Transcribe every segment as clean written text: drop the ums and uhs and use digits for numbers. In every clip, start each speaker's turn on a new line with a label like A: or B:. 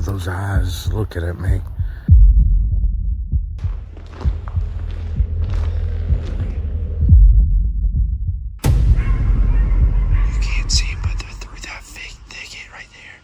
A: are those eyes looking at me?
B: You can't see them, but they're through that fake thicket right there.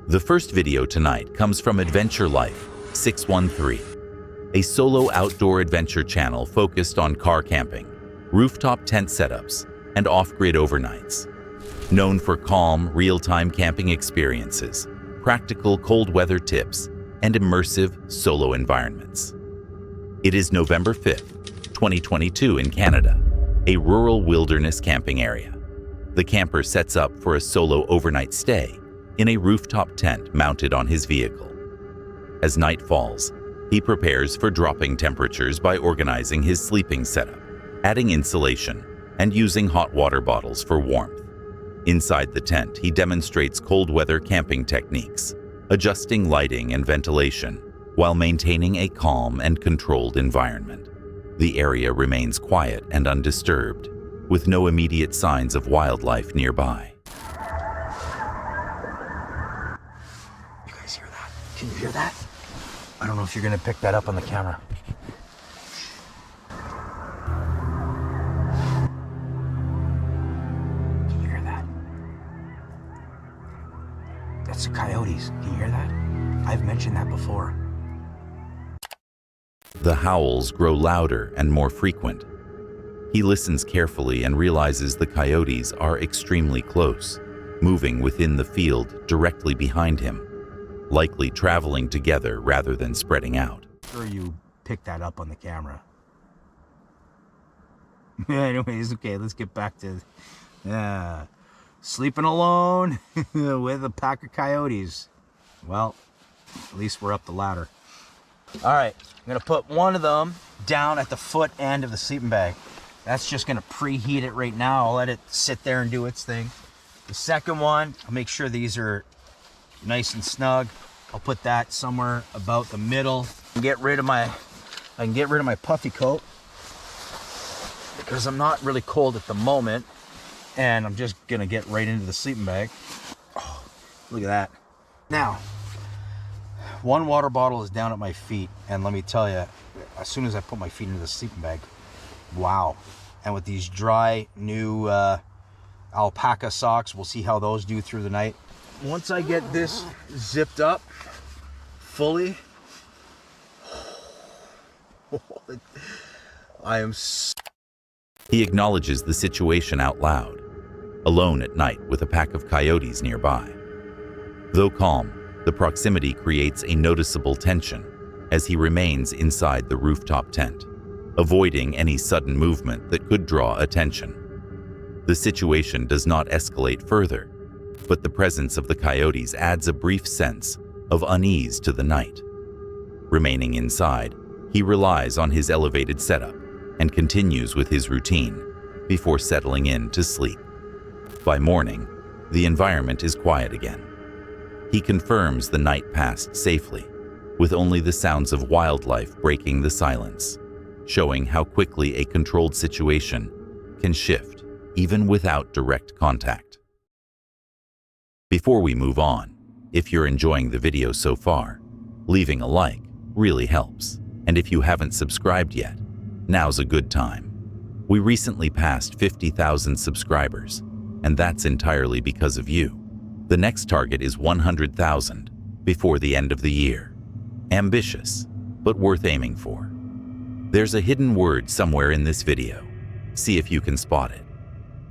C: The first video tonight comes from Adventure Life 613, a solo outdoor adventure channel focused on car camping, rooftop tent setups, and off-grid overnights. Known for calm, real-time camping experiences, practical cold weather tips, and immersive solo environments. It is November 5th, 2022 in Canada, a rural wilderness camping area. The camper sets up for a solo overnight stay in a rooftop tent mounted on his vehicle. As night falls, he prepares for dropping temperatures by organizing his sleeping setup, adding insulation, and using hot water bottles for warmth. Inside the tent, he demonstrates cold weather camping techniques, adjusting lighting and ventilation while maintaining a calm and controlled environment. The area remains quiet and undisturbed, with no immediate signs of wildlife nearby.
B: Can you hear that? I don't know if you're gonna pick that up on the camera. Can you hear that? That's the coyotes. Can you hear that? I've mentioned that before.
C: The howls grow louder and more frequent. He listens carefully and realizes the coyotes are extremely close, moving within the field directly behind him, likely traveling together rather than spreading out.
B: Sure you picked that up on the camera. Anyways, okay, let's get back to sleeping alone with a pack of coyotes. Well, at least we're up the ladder. All right, I'm gonna put one of them down at the foot end of the sleeping bag. That's just gonna preheat it right now. I'll let it sit there and do its thing. The second one, I'll make sure these are nice and snug. I'll put that somewhere about the middle. I can get rid of my puffy coat because I'm not really cold at the moment, and I'm just gonna get right into the sleeping bag. Oh, look at that. Now, one water bottle is down at my feet, and let me tell you, as soon as I put my feet into the sleeping bag, wow. And with these dry new alpaca socks, we'll see how those do through the night. Once I get this zipped up fully,
C: He acknowledges the situation out loud, alone at night with a pack of coyotes nearby. Though calm, the proximity creates a noticeable tension as he remains inside the rooftop tent, avoiding any sudden movement that could draw attention. The situation does not escalate further, but the presence of the coyotes adds a brief sense of unease to the night. Remaining inside, he relies on his elevated setup and continues with his routine before settling in to sleep. By morning, the environment is quiet again. He confirms the night passed safely, with only the sounds of wildlife breaking the silence, showing how quickly a controlled situation can shift even without direct contact. Before we move on, if you're enjoying the video so far, leaving a like really helps. And if you haven't subscribed yet, now's a good time. We recently passed 50,000 subscribers, and that's entirely because of you. The next target is 100,000 before the end of the year. Ambitious, but worth aiming for. There's a hidden word somewhere in this video. See if you can spot it.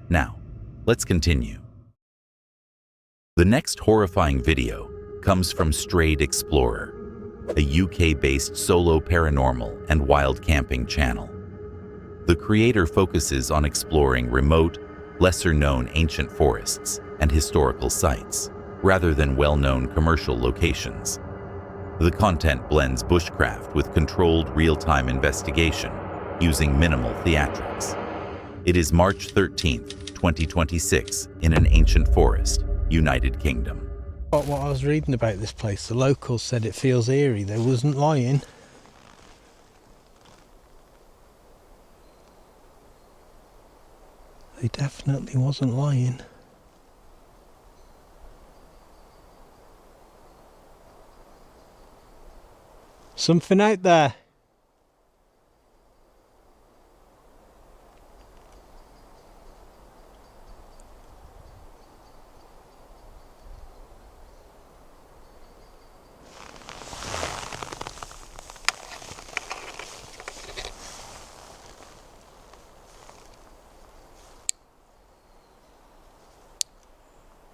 C: Now, let's continue. The next horrifying video comes from Strayed Explorer, a UK-based solo paranormal and wild camping channel. The creator focuses on exploring remote, lesser-known ancient forests and historical sites, rather than well-known commercial locations. The content blends bushcraft with controlled real-time investigation, using minimal theatrics. It is March 13th, 2026, in an ancient forest, United Kingdom.
A: What I was reading about this place, the locals said it feels eerie. They wasn't lying. They definitely wasn't lying. Something out there.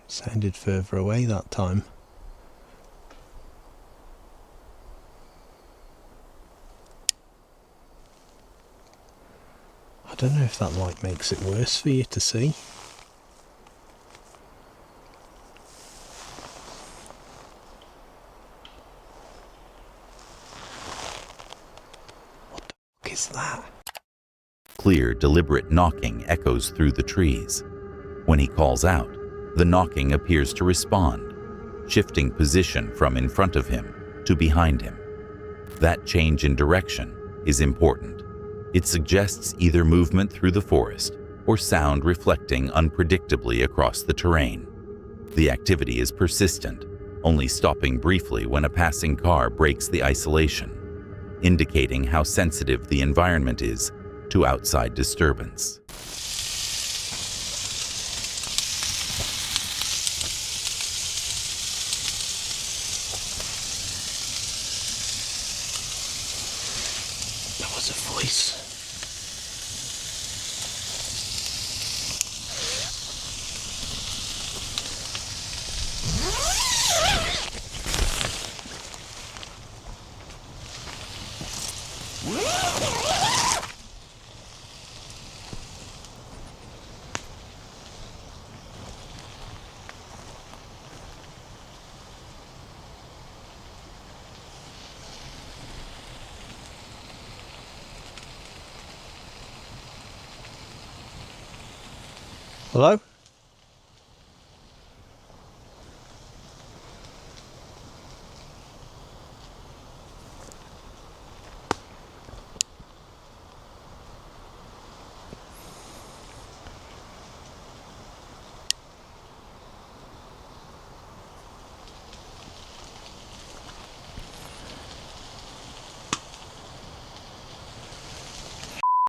A: Sounded further away that time. I don't know if that light makes it worse for you to see. What the fuck is that?
C: Clear, deliberate knocking echoes through the trees. When he calls out, the knocking appears to respond, shifting position from in front of him to behind him. That change in direction is important. It suggests either movement through the forest or sound reflecting unpredictably across the terrain. The activity is persistent, only stopping briefly when a passing car breaks the isolation, indicating how sensitive the environment is to outside disturbance.
A: That was a voice. Hello?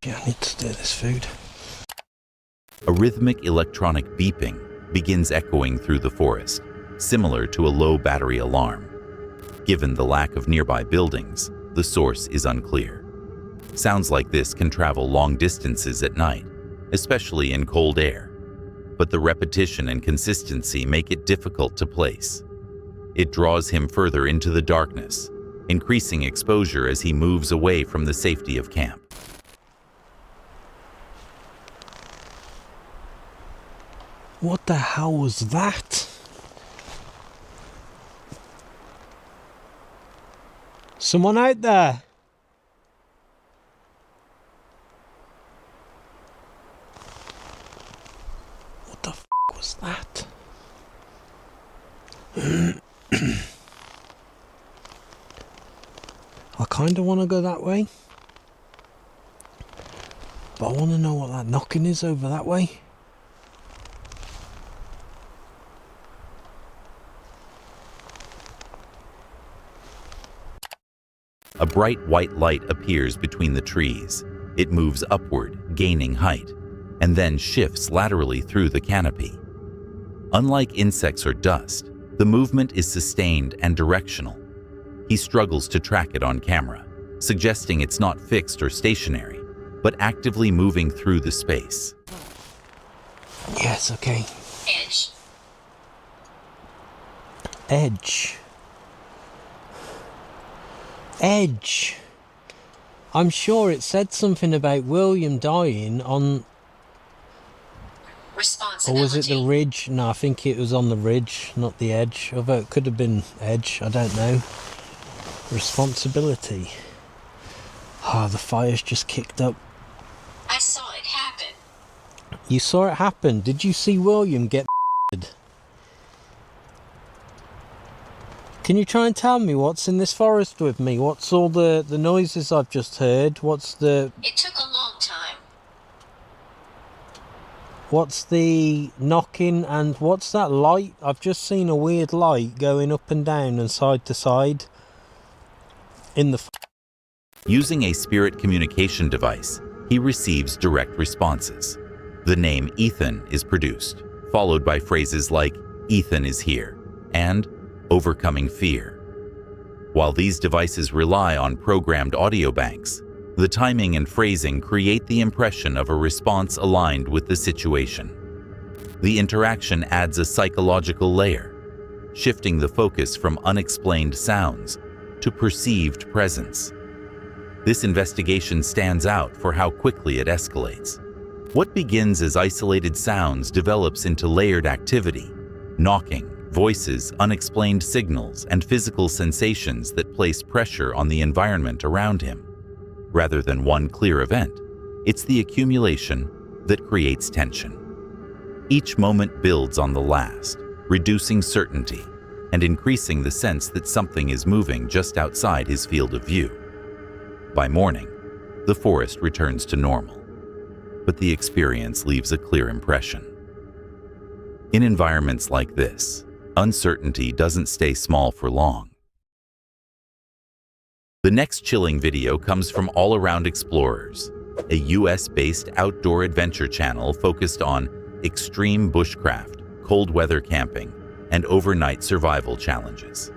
A: Yeah, I need to stir this food.
C: A rhythmic electronic beeping begins echoing through the forest, similar to a low battery alarm. Given the lack of nearby buildings, the source is unclear. Sounds like this can travel long distances at night, especially in cold air, but the repetition and consistency make it difficult to place. It draws him further into the darkness, increasing exposure as he moves away from the safety of camp.
A: What the hell was that? Someone out there? What the f*** was that? I kind of want to go that way, but I want to know what that knocking is over that way.
C: A bright white light appears between the trees. It moves upward, gaining height, and then shifts laterally through the canopy. Unlike insects or dust, the movement is sustained and directional. He struggles to track it on camera, suggesting it's not fixed or stationary, but actively moving through the space.
A: Yes, okay.
D: Edge.
A: Edge. Edge. I'm sure it said something about William dying on... Or was it the ridge? No, I think it was on the ridge, not the edge. Although it could have been edge, I don't know. Responsibility. Ah, the fire's just kicked up.
D: I saw it happen.
A: You saw it happen? Did you see William get Can you try and tell me what's in this forest with me? What's all the noises I've just heard? What's the...
D: It took a long time.
A: What's the knocking and what's that light? I've just seen a weird light going up and down and side to side in the...
C: Using a spirit communication device, he receives direct responses. The name Ethan is produced, followed by phrases like, "Ethan is here," and "overcoming fear." While these devices rely on programmed audio banks, the timing and phrasing create the impression of a response aligned with the situation. The interaction adds a psychological layer, shifting the focus from unexplained sounds to perceived presence. This investigation stands out for how quickly it escalates. What begins as isolated sounds develops into layered activity, knocking, voices, unexplained signals, and physical sensations that place pressure on the environment around him. Rather than one clear event, it's the accumulation that creates tension. Each moment builds on the last, reducing certainty and increasing the sense that something is moving just outside his field of view. By morning, the forest returns to normal, but the experience leaves a clear impression. In environments like this, uncertainty doesn't stay small for long. The next chilling video comes from All Around Explorers, a US-based outdoor adventure channel focused on extreme bushcraft, cold weather camping, and overnight survival challenges.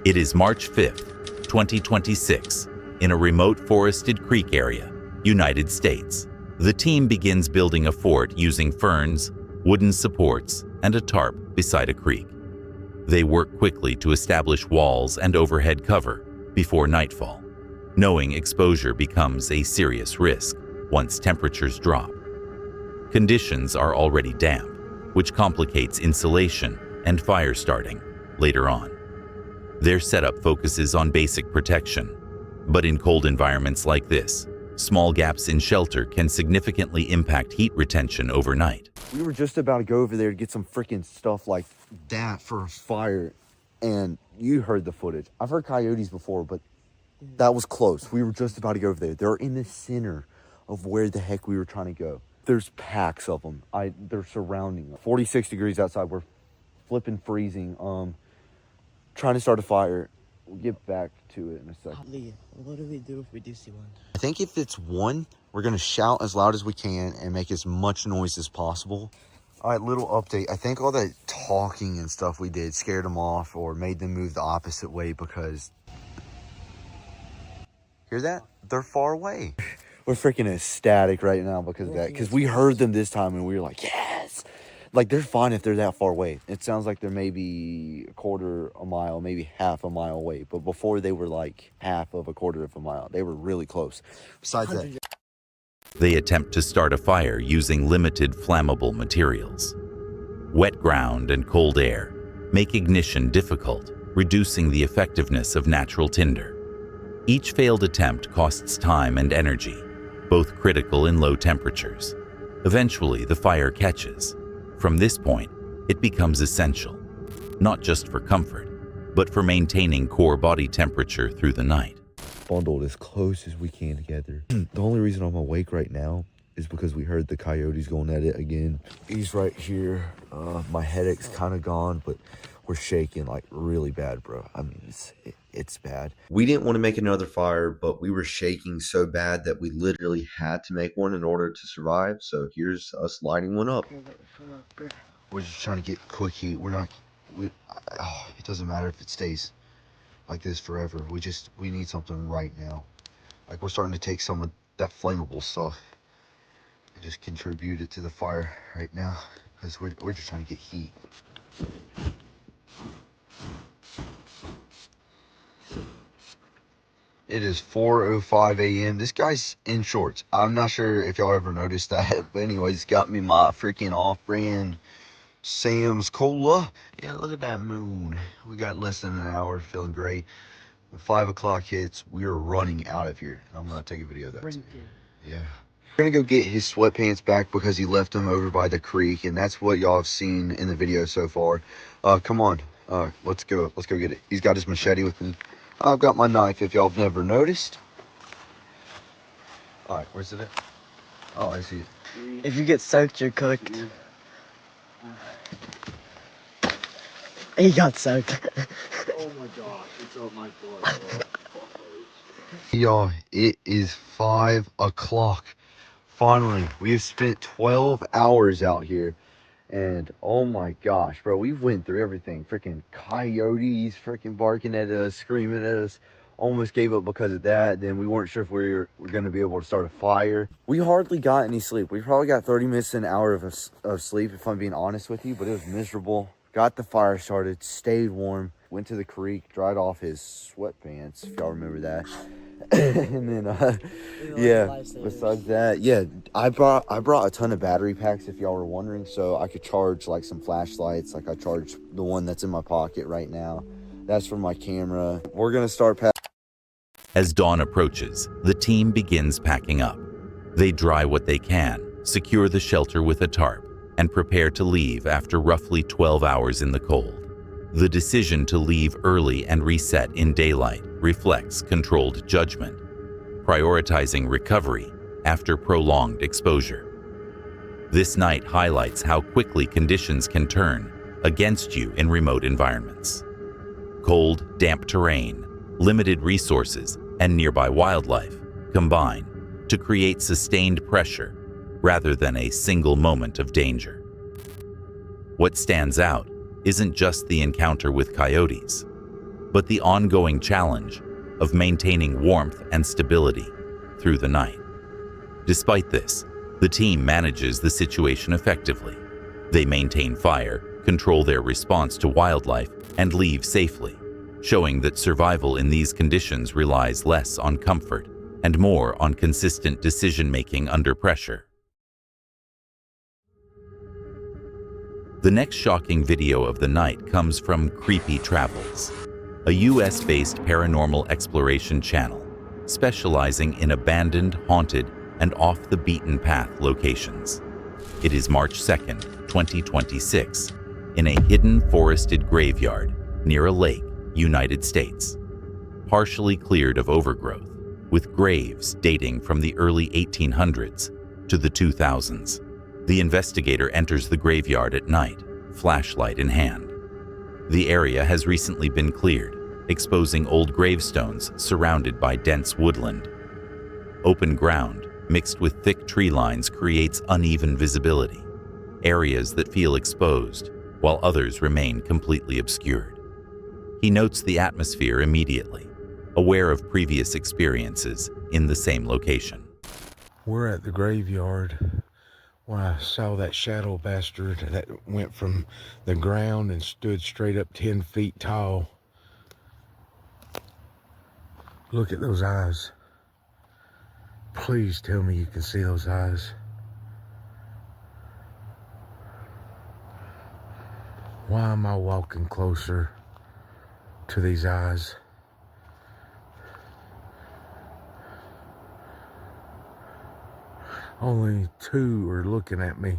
C: It is March 5th, 2026, in a remote forested creek area, United States. The team begins building a fort using ferns, wooden supports, and a tarp beside a creek. They work quickly to establish walls and overhead cover before nightfall, knowing exposure becomes a serious risk once temperatures drop. Conditions are already damp, which complicates insulation and fire starting later on. Their setup focuses on basic protection, but in cold environments like this, small gaps in shelter can significantly impact heat retention overnight.
E: We were just about to go over there to get some freaking stuff like that for a fire, and you heard the footage. I've heard coyotes before, but that was close. We were just about to go over there. They're in the center of where the heck we were trying to go. There's packs of them. They're surrounding us. 46 degrees outside. We're flipping freezing. Trying to start a fire. We'll get back to it in a second.
F: Lee, what do we do if we do see one?
E: I think if it's one, we're going to shout as loud as we can and make as much noise as possible. All right, little update. I think all that talking and stuff we did scared them off or made them move the opposite way because... Hear that? They're far away. We're freaking ecstatic right now because of that. Because we heard them this time and we were like, yes! Like, they're fine if they're that far away. It sounds like they're maybe a quarter a mile, maybe half a mile away. But before, they were like half of a quarter of a mile. They were really close. Besides that...
C: They attempt to start a fire using limited flammable materials. Wet ground and cold air make ignition difficult, reducing the effectiveness of natural tinder. Each failed attempt costs time and energy, both critical in low temperatures. Eventually, the fire catches. From this point, it becomes essential, not just for comfort, but for maintaining core body temperature through the night.
E: Bundled as close as we can together. The only reason I'm awake right now is because we heard the coyotes going at it again. He's right here. My headache's kind of gone, but we're shaking like really bad, bro. I mean, it's bad.
G: We didn't want to make another fire, but we were shaking so bad that we literally had to make one in order to survive. So here's us lighting one up.
E: We're just trying to get quick heat. It doesn't matter if it stays like this forever. We need something right now. Like, we're starting to take some of that flammable stuff and just contribute it to the fire right now because we're just trying to get heat. It is 4:05 a.m. This guy's in shorts. I'm not sure if y'all ever noticed that, but anyways, got me my freaking off-brand Sam's Cola. Yeah, look at that moon. We got less than an hour, feeling great. When 5 o'clock hits, we are running out of here. I'm gonna take a video of that too. Yeah. We're gonna go get his sweatpants back because he left them over by the creek, and that's what y'all have seen in the video so far. Come on. Let's go. Let's go get it. He's got his machete with him. I've got my knife. If y'all have never noticed. All right, where's it at? Oh, I see it.
F: If you get soaked, you're cooked. He got soaked.
E: Oh my gosh, it's on my blood. Y'all, it is 5 o'clock. Finally, we have spent 12 hours out here. And oh my gosh, bro, we went through everything. Freaking coyotes freaking barking at us, screaming at us. Almost gave up because of that. Then we weren't sure if we were going to be able to start a fire. We hardly got any sleep. We probably got 30 minutes to an hour of sleep, if I'm being honest with you. But it was miserable. Got the fire started, stayed warm. Went to the creek, dried off his sweatpants, if y'all remember that. And then yeah, besides that, yeah, I brought a ton of battery packs, if y'all were wondering, so I could charge like some flashlights. Like I charged the one that's in my pocket right now. That's for my camera. We're gonna start
C: As dawn approaches, the team begins packing up. They dry what they can, secure the shelter with a tarp, and prepare to leave after roughly 12 hours in the cold. The decision to leave early and reset in daylight reflects controlled judgment, prioritizing recovery after prolonged exposure. This night highlights how quickly conditions can turn against you in remote environments. Cold, damp terrain, limited resources, and nearby wildlife combine to create sustained pressure rather than a single moment of danger. What stands out isn't just the encounter with coyotes, but the ongoing challenge of maintaining warmth and stability through the night. Despite this, the team manages the situation effectively. They maintain fire, control their response to wildlife, and leave safely, showing that survival in these conditions relies less on comfort and more on consistent decision-making under pressure. The next shocking video of the night comes from Creepy Travels, a US-based paranormal exploration channel specializing in abandoned, haunted, and off-the-beaten-path locations. It is March 2nd, 2026, in a hidden forested graveyard near a lake, United States, partially cleared of overgrowth, with graves dating from the early 1800s to the 2000s. The investigator enters the graveyard at night, flashlight in hand. The area has recently been cleared, exposing old gravestones surrounded by dense woodland. Open ground, mixed with thick tree lines, creates uneven visibility, areas that feel exposed, while others remain completely obscured. He notes the atmosphere immediately, aware of previous experiences in the same location.
H: We're at the graveyard when I saw that shadow bastard that went from the ground and stood straight up 10 feet tall. Look at those eyes. Please tell me you can see those eyes. Why am I walking closer to these eyes? Only two are looking at me.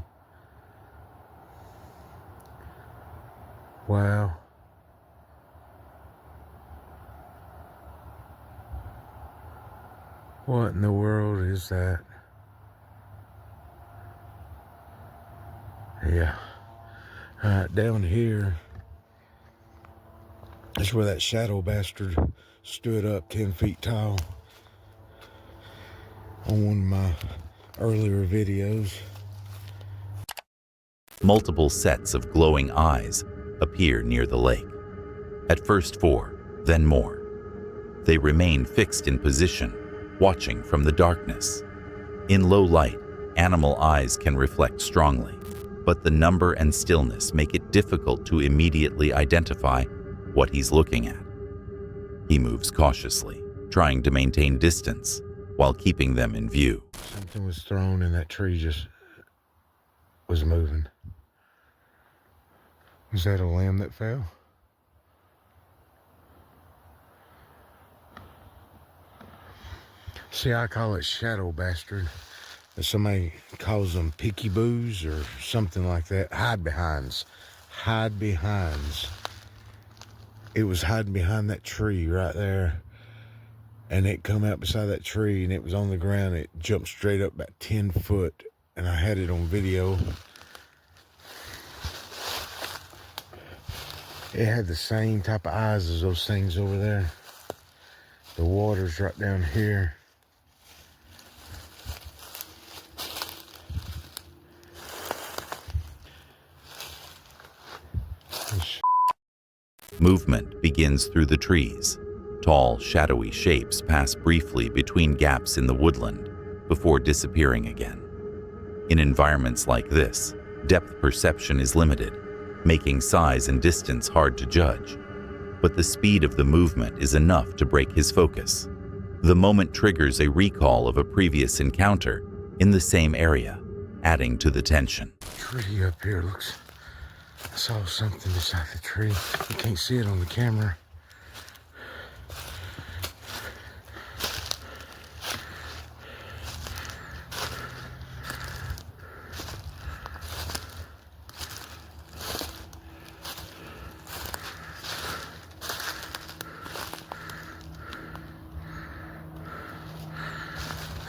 H: Wow. What in the world is that? Yeah. Down here is where that shadow bastard stood up 10 feet tall on one of my earlier videos.
C: Multiple sets of glowing eyes appear near the lake. At first 4, then more. They remain fixed in position, watching from the darkness. In low light, animal eyes can reflect strongly, but the number and stillness make it difficult to immediately identify what he's looking at. He moves cautiously, trying to maintain distance while keeping them in view.
H: Something was thrown and that tree just was moving. Was that a limb that fell? See, I call it shadow bastard. Somebody calls them peeky-boos or something like that. Hide behinds. Hide behinds. It was hiding behind that tree right there. And it come out beside that tree, and it was on the ground. It jumped straight up about 10 foot, and I had it on video. It had the same type of eyes as those things over there. The water's right down here.
C: Movement begins through the trees. Tall, shadowy shapes pass briefly between gaps in the woodland before disappearing again. In environments like this, depth perception is limited, making size and distance hard to judge. But the speed of the movement is enough to break his focus. The moment triggers a recall of a previous encounter in the same area, adding to the tension.
H: Tree up here looks... I saw something beside the tree. You can't see it on the camera.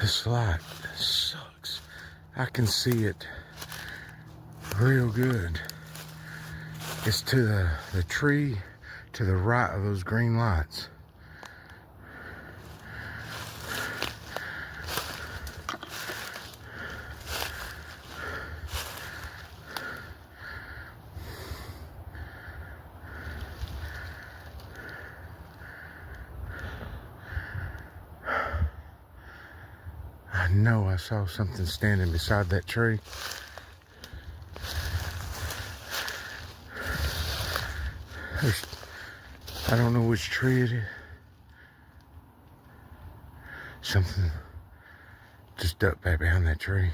H: This light sucks. I can see it real good. It's to the tree to the right of those green lights. I know I saw something standing beside that tree. I don't know which tree it is. Something just ducked back behind that tree.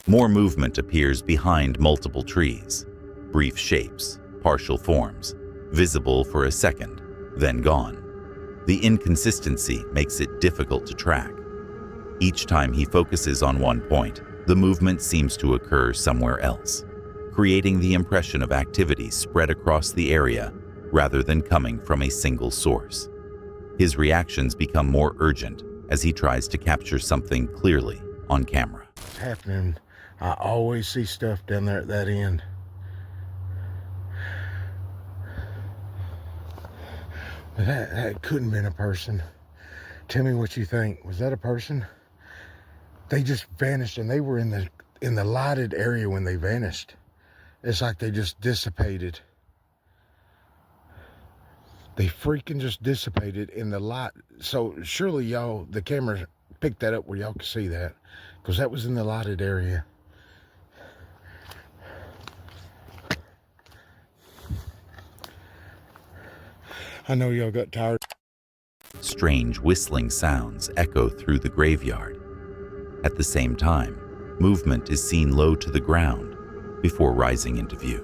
C: More movement appears behind multiple trees. Brief shapes, partial forms, visible for a second, then gone. The inconsistency makes it difficult to track. Each time he focuses on one point, the movement seems to occur somewhere else, creating the impression of activity spread across the area rather than coming from a single source. His reactions become more urgent as he tries to capture something clearly on camera.
H: It's happening. I always see stuff down there at that end. But that couldn't have been a person. Tell me what you think. Was that a person? They just vanished, and they were in the lighted area when they vanished. It's like they just dissipated. They freaking just dissipated in the light. So surely y'all, the camera picked that up where y'all could see that, because that was in the lighted area. I know y'all got tired.
C: Strange whistling sounds echo through the graveyard. At the same time, movement is seen low to the ground before rising into view.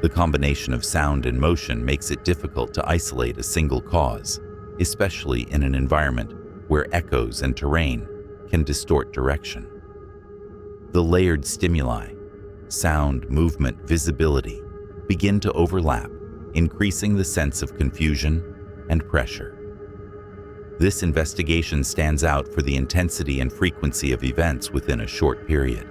C: The combination of sound and motion makes it difficult to isolate a single cause, especially in an environment where echoes and terrain can distort direction. The layered stimuli, sound, movement, visibility, begin to overlap, increasing the sense of confusion and pressure. This investigation stands out for the intensity and frequency of events within a short period.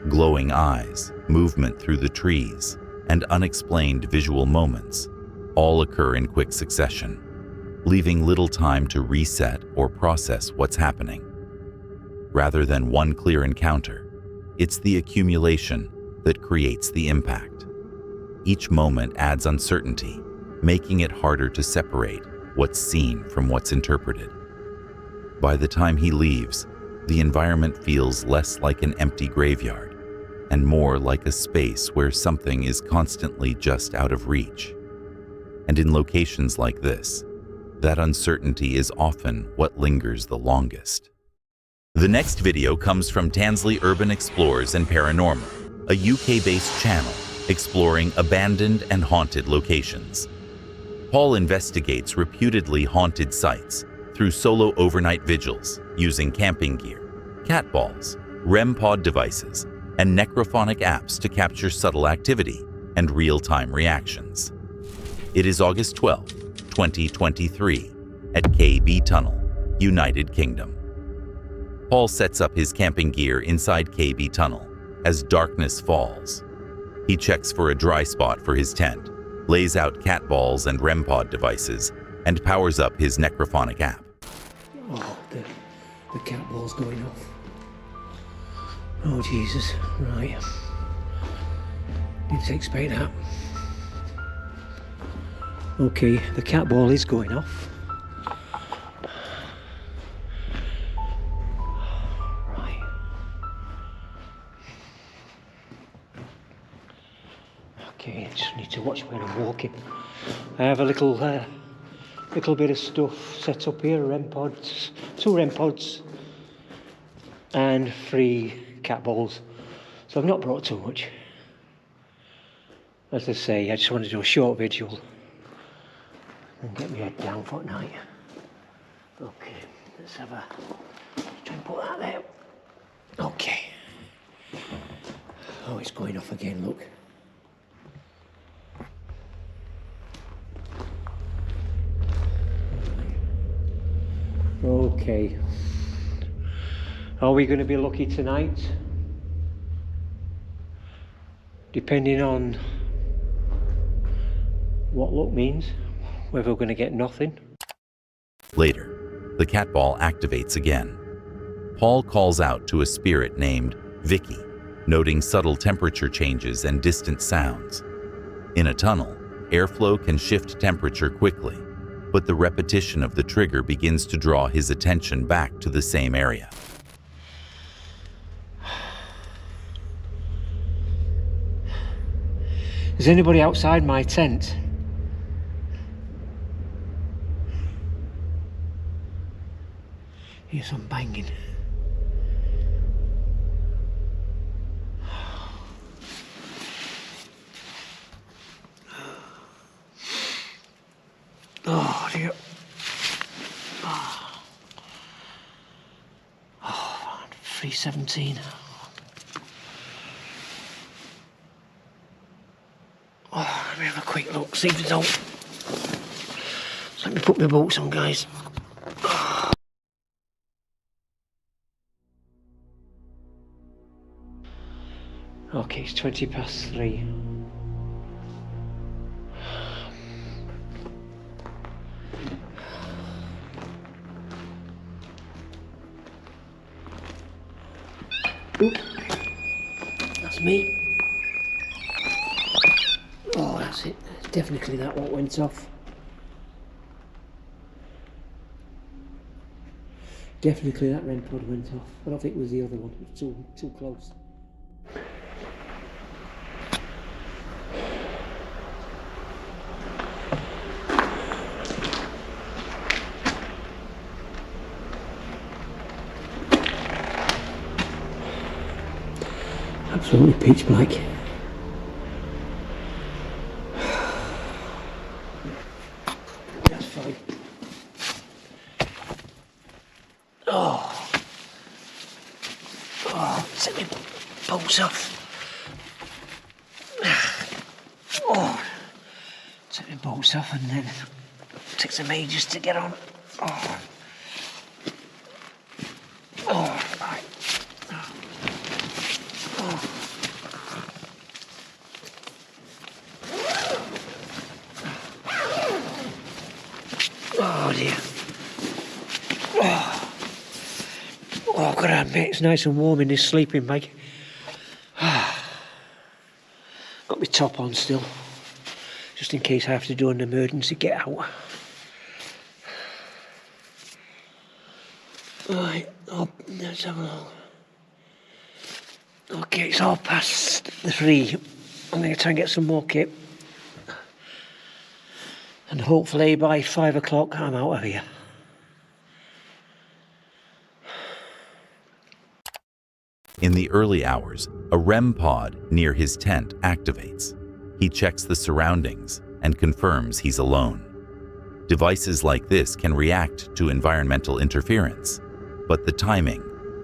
C: Glowing eyes, movement through the trees, and unexplained visual moments all occur in quick succession, leaving little time to reset or process what's happening. Rather than one clear encounter, it's the accumulation that creates the impact. Each moment adds uncertainty, making it harder to separate what's seen from what's interpreted. By the time he leaves, the environment feels less like an empty graveyard and more like a space where something is constantly just out of reach. And in locations like this, that uncertainty is often what lingers the longest. The next video comes from Tansley Urban Explorers and Paranormal, a UK-based channel exploring abandoned and haunted locations. Paul investigates reputedly haunted sites through solo overnight vigils using camping gear, cat balls, REM pod devices, and necrophonic apps to capture subtle activity and real-time reactions. It is August 12, 2023, at KB Tunnel, United Kingdom. Paul sets up his camping gear inside KB Tunnel as darkness falls. He checks for a dry spot for his tent, lays out cat balls and REM pod devices, and powers up his necrophonic app.
A: Oh, the cat ball's going off. Oh, Jesus. Right. Didn't expect that. Okay, the cat ball is going off. Right. Okay, I just need to watch where I'm walking. I have a little bit of stuff set up here, REM pods, 2 REM pods, and 3 cat balls. So I've not brought too much. As I say, I just want to do a short vigil and get my head down for night. Okay, let's have a try and put that there. Okay. Oh, it's going off again, look. Okay. Are we going to be lucky tonight? Depending on what luck means, whether we're going to get nothing.
C: Later, the cat ball activates again. Paul calls out to a spirit named Vicky, noting subtle temperature changes and distant sounds. In a tunnel, airflow can shift temperature quickly, but the repetition of the trigger begins to draw his attention back to the same area.
A: Is anybody outside my tent? Hear some banging. Oh dear. Oh, 3:17. Oh, let me have a quick look, see if it's on. So let me put my boots on, guys. Okay, it's 3:20. Oop. That's me. Oh, that's it. Definitely that one went off. Definitely that REM pod went off. I don't think it was the other one. It was too close. Absolutely pitch black. That's fine. Oh, take my bolts off. Oh, take my bolts off and then take some ages to get on. Oh, right. Oh dear. Oh, I've got to admit, it's nice and warm in this sleeping bag. Got my top on still, just in case I have to do an emergency get out. Right, let's have a look. Okay, it's all past 3. I'm going to try and get some more kit. And hopefully by 5 o'clock I'm out of here.
C: In the early hours, a REM pod near his tent activates. He checks the surroundings and confirms he's alone. Devices like this can react to environmental interference, but the timing,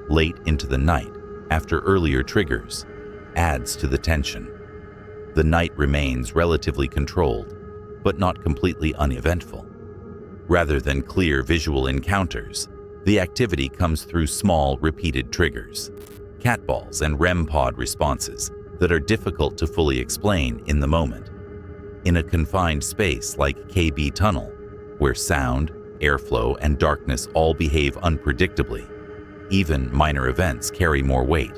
C: late into the night, after earlier triggers, adds to the tension. The night remains relatively controlled, but not completely uneventful. Rather than clear visual encounters, the activity comes through small, repeated triggers, catballs and REM pod responses that are difficult to fully explain in the moment. In a confined space like KB Tunnel, where sound, airflow, and darkness all behave unpredictably, even minor events carry more weight.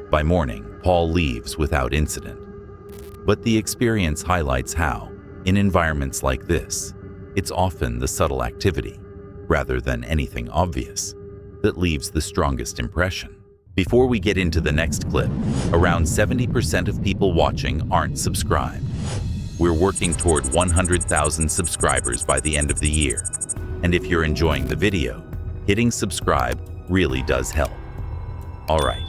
C: By morning, Paul leaves without incident. But the experience highlights how, in environments like this, it's often the subtle activity, rather than anything obvious, that leaves the strongest impression. Before we get into the next clip, around 70% of people watching aren't subscribed. We're working toward 100,000 subscribers by the end of the year. And if you're enjoying the video, hitting subscribe really does help. All right,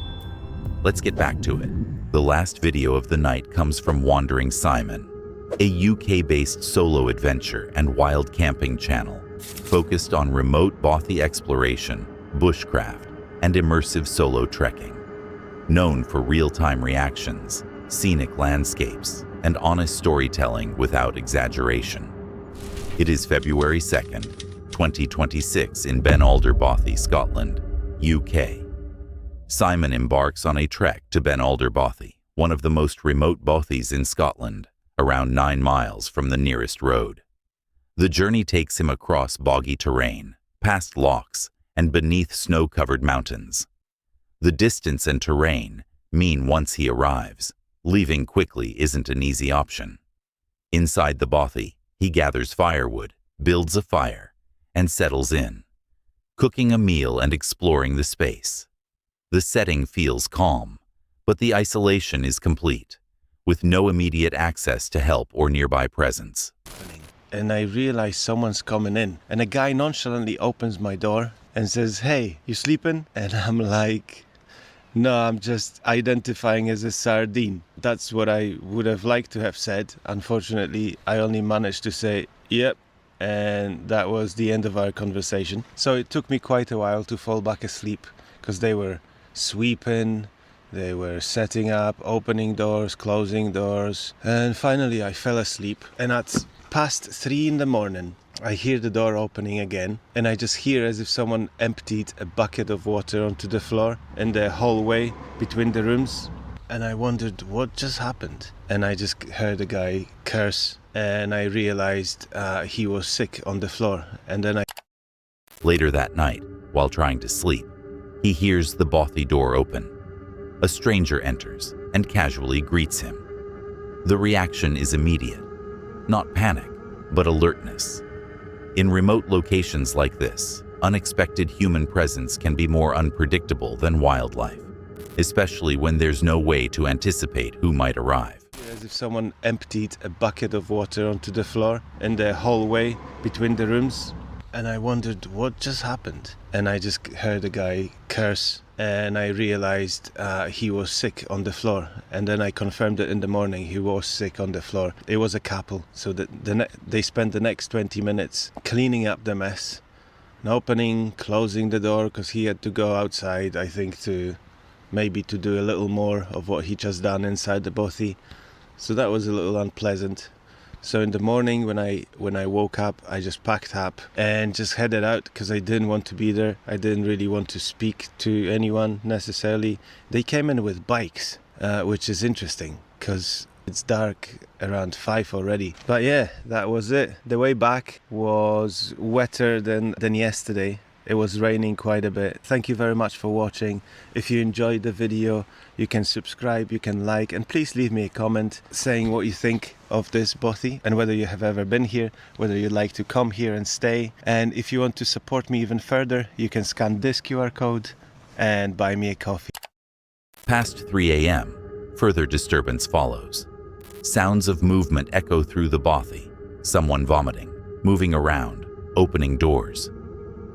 C: let's get back to it. The last video of the night comes from Wandering Simon, a UK-based solo adventure and wild camping channel focused on remote Bothy exploration, bushcraft, and immersive solo trekking. Known for real-time reactions, scenic landscapes, and honest storytelling without exaggeration. It is February 2nd, 2026 in Ben Alder, Bothy, Scotland, UK. Simon embarks on a trek to Ben Alder, Bothy, one of the most remote Bothys in Scotland, around 9 miles from the nearest road. The journey takes him across boggy terrain, past lochs, and beneath snow-covered mountains. The distance and terrain mean once he arrives, leaving quickly isn't an easy option. Inside the Bothy, he gathers firewood, builds a fire, and settles in, cooking a meal and exploring the space. The setting feels calm, but the isolation is complete, with no immediate access to help or nearby presence.
I: And I realize someone's coming in, and a guy nonchalantly opens my door and says, "Hey, you sleeping?" And I'm like, "No, I'm just identifying as a sardine." That's what I would have liked to have said. Unfortunately, I only managed to say, "Yep," and that was the end of our conversation. So it took me quite a while to fall back asleep, because they were sweeping, they were setting up, opening doors, closing doors, and finally I fell asleep. And at past 3 in the morning, I hear the door opening again, and I just hear as if someone emptied a bucket of water onto the floor in the hallway between the rooms. And I wondered what just happened. And I just heard a guy curse, and I realized he was sick on the floor. And then
C: Later that night, while trying to sleep, he hears the Bothy door open. A stranger enters and casually greets him. The reaction is immediate. Not panic, but alertness. In remote locations like this, unexpected human presence can be more unpredictable than wildlife, especially when there's no way to anticipate who might arrive.
I: as if someone emptied a bucket of water onto the floor in the hallway between the rooms. And I wondered what just happened. And I just heard a guy curse, and I realized he was sick on the floor. And then I confirmed it in the morning, he was sick on the floor. It was a couple, so they spent the next 20 minutes cleaning up the mess, and opening, closing the door, because he had to go outside, I think, to do a little more of what he just done inside the Bothy. So that was a little unpleasant. So in the morning when I woke up, I just packed up and just headed out, because I didn't want to be there. I didn't really want to speak to anyone necessarily. They came in with bikes, which is interesting because it's dark around 5 already. But yeah, that was it. The way back was wetter than yesterday. It was raining quite a bit. Thank you very much for watching. If you enjoyed the video, you can subscribe, you can like, and please leave me a comment saying what you think of this Bothy and whether you have ever been here, whether you'd like to come here and stay. And if you want to support me even further, you can scan this QR code and buy me a coffee.
C: Past 3 a.m., further disturbance follows. Sounds of movement echo through the Bothy. Someone vomiting, moving around, opening doors.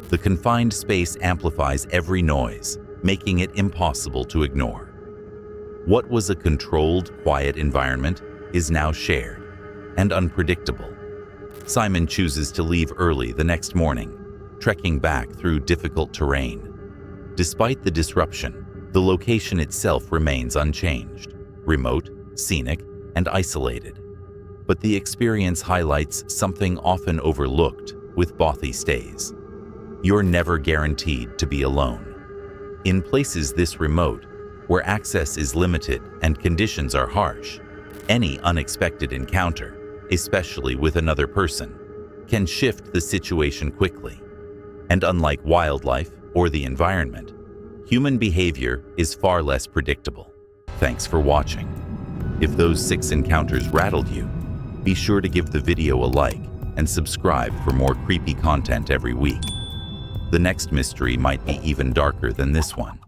C: The confined space amplifies every noise, making it impossible to ignore. What was a controlled, quiet environment is now shared and unpredictable. Simon chooses to leave early the next morning, trekking back through difficult terrain. Despite the disruption, The location itself remains unchanged, remote, scenic, and isolated. But the experience highlights something often overlooked with Bothy stays. You're never guaranteed to be alone. In places this remote, where access is limited and conditions are harsh, any unexpected encounter, especially with another person, can shift the situation quickly. And unlike wildlife or the environment, human behavior is far less predictable. Thanks for watching. If those 6 encounters rattled you, be sure to give the video a like and subscribe for more creepy content every week. The next mystery might be even darker than this one.